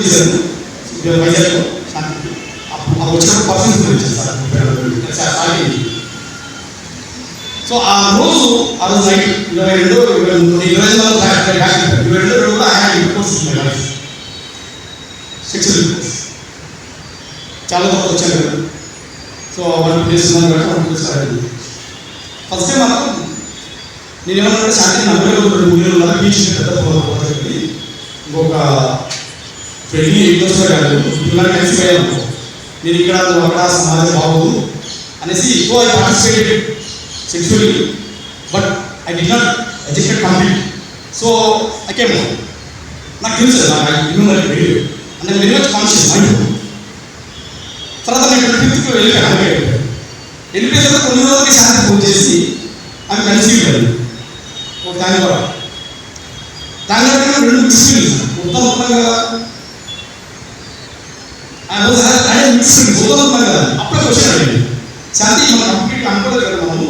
చేశాను వైజాగ్లో శాంతికి. అప్పుడు వచ్చినప్పుడు పర్ఫెన్స్ వచ్చాను సార్. సో ఆ రోజు నైట్ 22, 23, 22 కూడా ఆయన రిపోర్ట్స్ ఉన్నాయి, సెక్చువల్ రిపోర్ట్స్ చాలా వరకు వచ్చాను కదా. సో 1 days ఫస్ట్ టైం మాత్రం నేను ఏమన్నా శాంతి నమ్మకం 2 మూవీలు ఉన్నారు, బీచ్ పెద్ద పోతుంది, ఇంకొక 28 years కాదు ఇలా కలిసిపోయాను నేను ఇక్కడ అక్కడ సమాజం బాగోదు అనేసి. So I participated sexually, but I did not ejected complete. So I came home. నాకు తెలుసు నాకు ఇమ్యూనరీ వెరీ అంటే వెరీ మచ్ కాన్షియస్ మైండ్. తర్వాత నేను 25th వెళ్ళిపోయాను. వెళ్ళిపోయిన తర్వాత కొన్ని రోజులకి శాంతి ఫోన్ చేసి ఆమె కన్సీవ్ అయ్యింది. ఒక దాని ద్వారా 2 మిక్స్ మొత్తంగా అదే మిక్స్ మొత్తం కదా. అప్పుడే క్వశ్చన్ అడిగింది, శాంతి మనం కంప్లీట్గా అనుకోలేదు కదా మనము,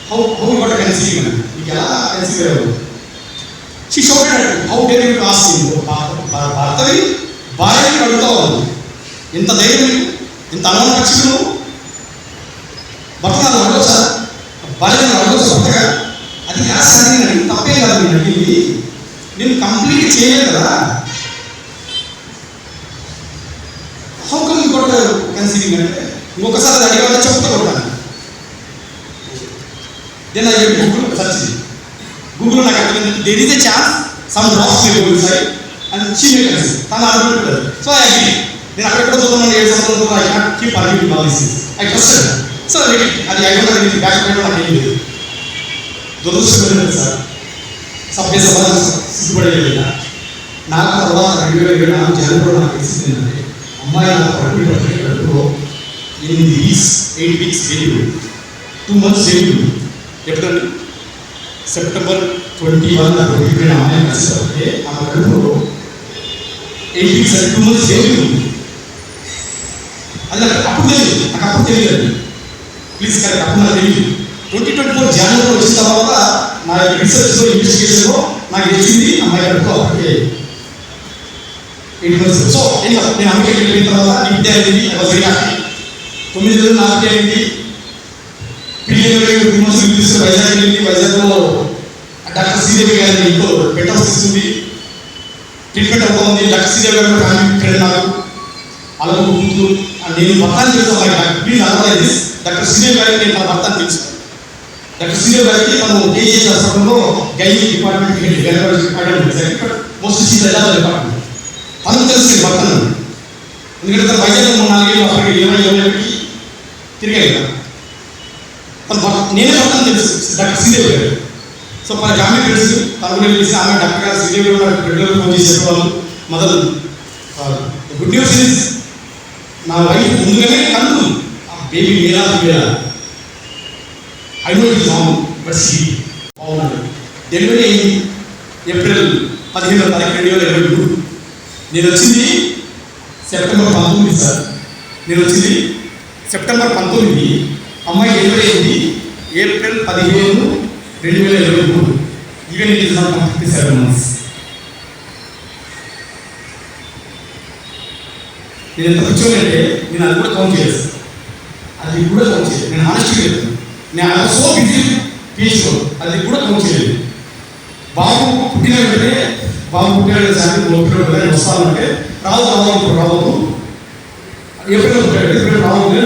హౌ గోట్ కన్సీవ్ అని, మీకు ఎలా కన్సీవ్ అయ్యారు? She shouted, how dare you ask him. భర్తని భార్యని అడుగుతావు, ఎంత ధైర్యం, ఎంత అనుమాన పక్షి నువ్వు, భర్త నాకు అడగవు సార్, భార్యను అడగవు భర్తగా, అది కాదు సార్, నేను తప్పే కాదు, నేను అడిగింది నేను కంప్లీట్ చేయలేదు కదా, how come you got conceiving అంటే ఇంకొకసారి అది అడిగాక చెప్తా కొట్టాను. Then I went to Google search. Google నాకు అర్థమైంది, there is a chance some drops may go inside and she may conceive. తను అనుకుంటాడు. So I agree. నేను అక్కడెక్కడ చదువుతున్నాను, 7 సంవత్సరాలు I can't keep arguing all these things. I trusted. So అది I don't have any background నాకు ఏం లేదు. దురదృష్టమైనది సార్, సభ్య సమాజం సిగ్గుపడేది. నాకు తర్వాత 2024 జనవరిలో నాకు తెలిసింది ఏంటంటే అమ్మాయి నాకు కడుపులో 8 weeks డెలివరీ, 2 months డెలివరీ. ఎప్పుడండి సెప్టెంబర్ 21 అమ్మాయి కలిసి ఆమె కడుపులో 8 weeks 2 months డెలివరీ. అది నాకు అప్పుడు తెలియదు, నాకు అప్పుడు తెలియదు, ప్లీజ్ కరెక్ట్, అప్పుడు నాకు తెలియదు. 2024 జనవరిలో వచ్చిన తర్వాత నా రీసెర్చ్లో ఇన్వెస్టిగేషన్లో నాకు తెలిసింది అమ్మాయి కడుపులో అప్పటికే 8 months. సో నేను అమెరికాకి వెళ్ళిన తర్వాత నిప్టే అయింది, వెరీ హ్యాపీ. 9 రోజులు నాకు అయింది. పిల్లలు 3 months తీసుకుని వైజాగ్ వెళ్ళింది. వైజాగ్లో డాక్టర్ శ్రీదేవి గారి ఇంట్లో పెట్టాల్సి ఇస్తుంది, ట్రీట్మెంట్ అవుతుంది. డాక్టర్ శ్రీదేవి గారు ఫ్యామిలీ ఫ్రెండ్ నాకు, అలాగే కూతురు. నేను భర్తని తెలుసు, ప్లీజ్ అర్థమైంది. డాక్టర్ శ్రీదేవి గారికి నేను తన భర్తని తెలుసు. డాక్టర్ శ్రీదేవి గారికి తను కేజీఎస్ హాస్పిటల్లో gynaec department department most department తనకు తెలుసు భర్తను. ఎందుకంటే తన వైజాగ్ 4 ఏళ్ళు అక్కడికి 20 తిరిగాయి కదా. నేనే భర్తను తెలుసు డాక్టర్ శ్రీదేవి గారు. సో మన ఆమె తెలుసు, తను కూడా తెలిసి ఆమె డాక్టర్ గారు శ్రీదేవి గారు రెగ్యులర్ ఫోన్ చేసి చెప్పేవాళ్ళు. మొదలు గుడ్ న్యూస్ ఇస్ నా వైఫ్ ముందుగానే కన్ను baby Meera I know it wrong but see అవునాడు. డెలివరీ అయింది ఏప్రిల్ 15వ తారీఖు 2023. నేను వచ్చింది సెప్టెంబర్ 19 సార్. నేను వచ్చింది సెప్టెంబర్ 19, అమ్మాయి డెలివరీ అయింది April 15, 2023. Even it is not 57 months. నేను ఎంత కూర్చోనంటే నేను అది కూడా కౌంట్ చేయలేదు, అది కూడా కౌంట్ చేయలేదు. నేను ఆనెస్ట్గా చెప్తాను, నేను సో బిజీ పీస్లో అది కూడా కౌంట్ చేయలేదు. బాబు పుట్టిన వెంటనే బాబు పుట్టాడు సార్, నేను వస్తానంటే రావద్దు ఏప్రిల్ పుట్టాడు, ఏప్రిల్ రావద్దు,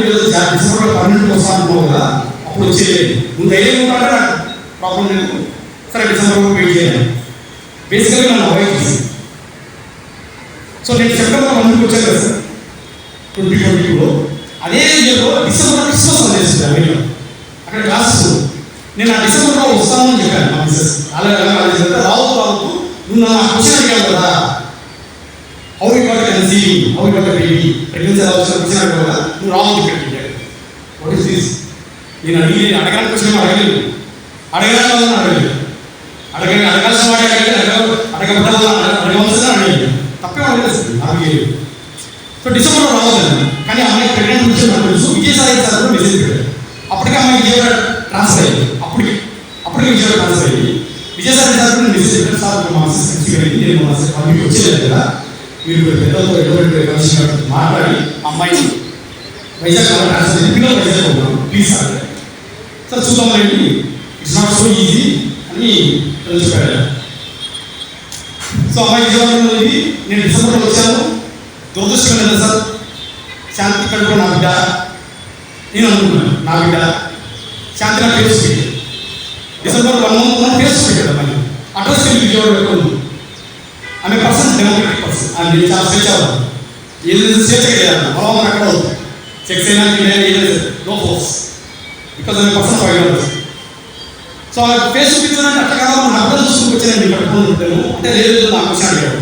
డిసెంబర్ 12 వస్తాను కదా, అప్పుడు వచ్చేది. నువ్వు ధైర్యం ఉంటాడే నాకు ప్రాబ్లం లేదు, సరే డిసెంబర్ వెయిట్ చేయాలి. బేసికల్గా నన్ను అవాయిడ్ చేసింది. సో నేను సెప్టెంబర్ 1 వచ్చాను కదా సార్ 2022లో. అదే ఇయర్లో డిసెంబర్ క్రిస్మస్ చేస్తుంది అమెరికా, అక్కడ క్లాసెస్. నేను ఆ డిసెంబర్లో వస్తానని చెప్పాను మా మిస్సెస్. అలాగే రావద్దు నువ్వు నా క్వశ్చన్ అడిగావు కదా, how you got conceiving, how you got baby, pregnancy question అడిగావు కదా, నువ్వు రావద్దు ఇక్కడికి. What is this? నేను అడగడానికి క్వశ్చన్ అడగలేదు, అడగాల్సిన వాడే అడగవలసిన అడిగాను, తప్పే అడగలేదు అడిగేది. సో డిసెంబర్లో రావద్దండి. కానీ అమ్మాయి ప్రెగ్నెంట్ గురించి నాకు తెలుసు. విజయసాయి సార్ కూడా మెసేజ్ పెట్టారు. అప్పటికే అమ్మాయి విజయవాడ ట్రాన్స్ఫర్ అయ్యింది. అప్పటికే విజయవాడ ట్రాన్స్ఫర్ అయ్యింది. విజయసాయి సార్ కూడా మెసేజ్ పెట్టారు, సార్ మా సిస్టర్ అయింది, నేను మా వచ్చేది కదా, మీరు పెద్దలతో ఎటువంటి కమిషన్ మాట్లాడి అమ్మాయిని వైజాగ్ ట్రాన్స్ఫర్ చెప్పిన వైజాగ్ ఉన్నాను ప్లీజ్ సార్ సార్ చూద్దామండి ఇట్స్ నాట్ సో ఈజీ అని చెప్పారు. సో అమ్మాయి విజయవాడలో నేను డిసెంబర్లో వచ్చాను. దురదృష్టం లేదు సార్, శాంతి కడుపు నా బిడ్డ నేను అనుకున్నాను. నా బిడ్డ శాంతి నా ఫేస్ డిసెంబర్ 1 month ఫేస్ పెట్టాడు. అమ్మాయి అడ్రస్ వెళ్ళి విజయవాడ పెట్టుకుంది. ఆమె పర్సన్ డెమోక్రటిక్ పర్సన్ అని నేను చాలా స్వేచ్ఛ ఏదైనా స్వేచ్ఛ చేయాలి బలవంతం అక్కడ అవుతుంది సెక్స్ అయినా నో ఫోర్స్ బికాజ్ ఆమె పర్సన్ ఫైవ్. సో ఆ ఫేస్ చూపించాలంటే అట్లా కాదు నా అర్థం చూసుకుని వచ్చానండి కట్టుకుని ఉంటాను అంటే లేదు నా క్వశ్చన్ అడిగాడు.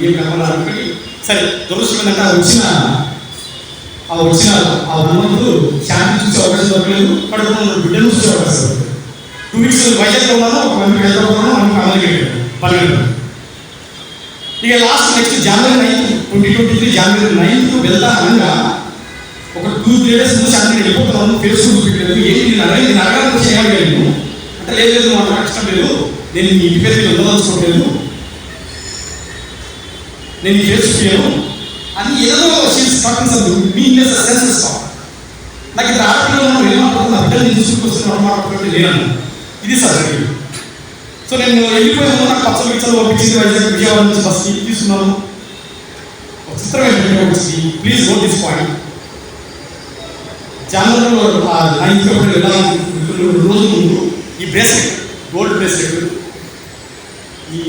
ఏం కలవాలని సరే దురదృష్టం ఏంటంటే ఆ వచ్చిన ఆ ఉన్నప్పుడు శాంతి చూసే అవకాశం దొరకలేదు. కడుపులో బిడ్డను చూసే అవకాశం దొరకలేదు. 2 weeks వైజాగ్లో ఉన్నాను, ఒక మంది హైదరాబాద్లో మనకి అమలుకి వెళ్ళాడు పల్లెలు. ఇక last next January 9th 2023 January 9th వెళ్తా అనగా ఒక 2-3 days ముందు శాంతి వెళ్ళిపోతున్నాను. ఫేస్బుక్ పెట్టలేదు ఏంటి నేను అడగాలని చేయగలిగాను అంటే లేదు నాకు ఇష్టం లేదు, నేను మీ ఇంటి పేరు ఉండదలుచుకోవట్లేదు, నేను ఈ ఫేస్ చేయను అని ఏదో సెన్సెస్ నాకు ఇది ఆడపిల్లలు మనం ఏమనుకుంటున్నా బిడ్డలు తీసుకొస్తున్నాను మాట్లాడుకుంటే లేను ఇది సార్. సో నేను వెళ్ళిపోయాను. నాకు పచ్చలు గిచ్చలు పంపించింది వైజాగ్ విజయవాడ నుంచి బస్కి తీసుకున్నాను. ఒక చిత్రం వచ్చింది. Please note this point. జనవరిలో 9th వెళ్ళాలని 2 రోజుల ముందు ఈ బ్రేస్లెట్ గోల్డ్ బ్రేస్లెట్ ఈ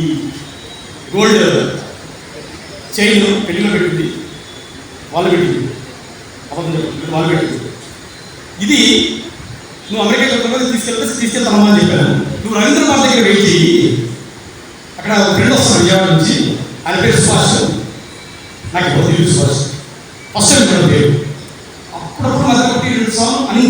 గోల్డ్ చైన్ పెళ్లిలో పెట్టింది, వాళ్ళు పెట్టింది, వాళ్ళు పెట్టింది. ఇది నువ్వు అమెరికా తీసుకెళ్తామని చెప్పాను. నువ్వు రవీంద్రనాథ్ దగ్గర వెయిట్ చేయి, అక్కడ ఒక ఫ్రెండ్ వస్తాను విజయవాడ నుంచి, ఆయన పేరు సుభాష్, నాకు ఇప్పుడు తెలుసు సుభాష్ ఫస్ట్ టైం పేరు, అప్పుడప్పుడు నాకు 1-2 సార్లు అని